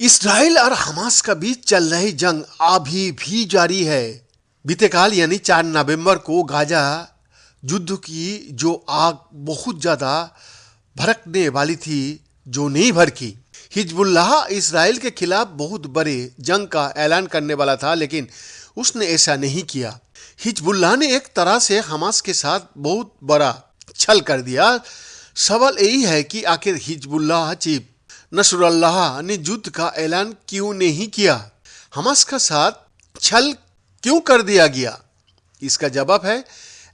Israel और Hamas का बीच चल रही जंग अभी भी जारी है। बीते काल यानी 4 नवंबर को गाजा युद्ध की जो आग बहुत ज्यादा भड़कने वाली थी, जो नहीं भड़की। हिजबुल्लाह इसराइल के खिलाफ बहुत बड़े जंग का ऐलान करने वाला था, लेकिन उसने ऐसा नहीं किया। हिजबुल्लाह ने एक तरह से हमास के साथ बहुत बड़ा छल कर दिया। सवाल यही है कि आखिर हिजबुल्लाह चीफ नसरुल्लाह ने युद्ध का ऐलान क्यों नहीं किया? हमास का साथ छल क्यों कर दिया गया? इसका जवाब है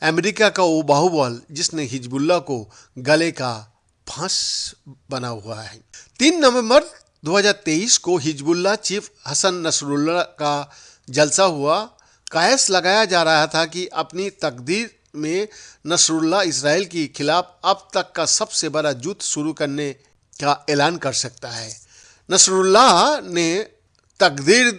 अमेरिका का वो बाहुबल जिसने हिजबुल्लाह को गले का फांस बना हुआ है। 3 नवंबर 2023 को हिजबुल्लाह चीफ हसन नसरुल्लाह का जलसा हुआ। कयास लगाया जा रहा था कि अपनी तकदीर में नसरुल्लाह इसराइल के खिलाफ अब तक का सबसे बड़ा युद्ध शुरू करने का ऐलान कर सकता है। नसरुल्लाह ने तकदीर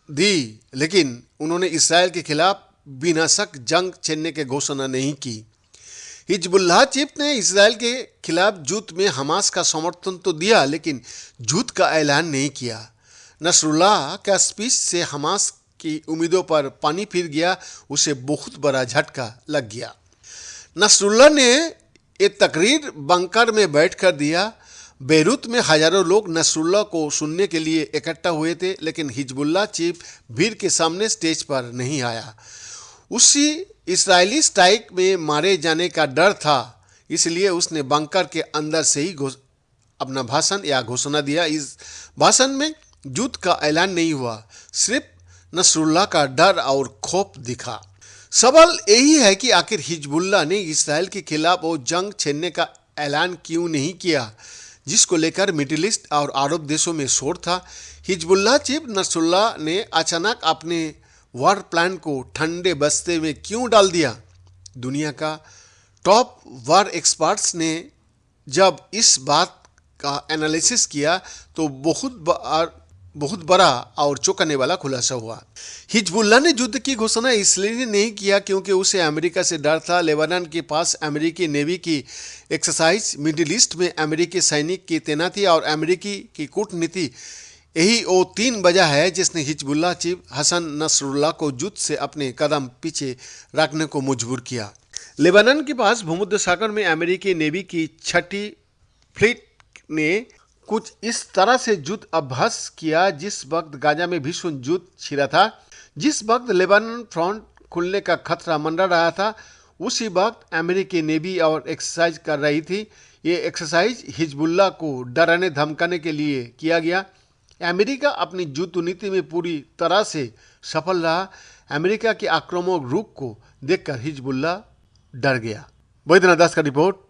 दी, लेकिन उन्होंने इसराइल के खिलाफ बिना शक जंग छेड़ने की घोषणा नहीं की। हिजबुल्लाह चीफ ने इसराइल के खिलाफ युद्ध में हमास का समर्थन तो दिया, लेकिन युद्ध का ऐलान नहीं किया। नसरुल्लाह का स्पीच से हमास की उम्मीदों पर पानी फिर गया, उसे बहुत बड़ा झटका लग गया। नसरुल्लाह ने एक तकरीर बंकर में बैठकर दिया। बेरूत में हजारों लोग नसरुल्लाह को सुनने के लिए इकट्ठा हुए थे, लेकिन हिजबुल्लाह चीफ भीड़ के सामने स्टेज पर नहीं आया। उसी इस्राएली स्ट्राइक में मारे जाने का डर था, इसलिए उसने बंकर के अंदर से ही अपना भाषण या घोषणा दिया। इस भाषण में युद्ध का ऐलान नहीं हुआ, सिर्फ नसरुल्लाह का डर और खौफ दिखा। सवाल यही है कि आखिर हिजबुल्लाह ने इसराइल के खिलाफ वो जंग छेड़ने का ऐलान क्यों नहीं किया, जिसको लेकर मिडिल ईस्ट और अरब देशों में शोर था। हिजबुल्लाह चीफ नसरुल्लाह ने अचानक अपने वार प्लान को ठंडे बस्ते में क्यों डाल दिया? दुनिया का टॉप वार एक्सपर्ट्स ने जब इस बात का एनालिसिस किया तो बहुत बड़ा और चौंकाने वाला खुलासा हुआ। हिजबुल्लाह ने युद्ध की घोषणा इसलिए नहीं किया क्योंकि उसे अमेरिका से डर था। लेबनान के पास अमेरिकी नेवी की एक्सरसाइज, मिडिल ईस्ट में अमेरिकी सैनिक की तैनाती और अमेरिकी की कूटनीति, यही वो 3 वजह है जिसने हिजबुल्लाह चीफ हसन नसरुल्लाह को युद्ध से अपने कदम पीछे रखने को मजबूर किया। लेबनान के पास भूमध्य सागर में अमेरिकी नेवी की 6ठी फ्लीट ने कुछ इस तरह से युद्ध अभ्यास किया जिस वक्त गाजा में भीषण युद्ध छिड़ा था, जिस वक्त लेबनान फ्रंट खुलने का खतरा मंडरा रहा था, उसी वक्त अमेरिकी नेवी और एक्सरसाइज कर रही थी। ये एक्सरसाइज हिजबुल्लाह को डराने धमकाने के लिए किया गया। अमेरिका अपनी युद्ध नीति में पूरी तरह से सफल रहा। अमेरिका के आक्रामक रूप को देखकर हिजबुल्लाह डर गया। वैद्यनाथ दास का रिपोर्ट।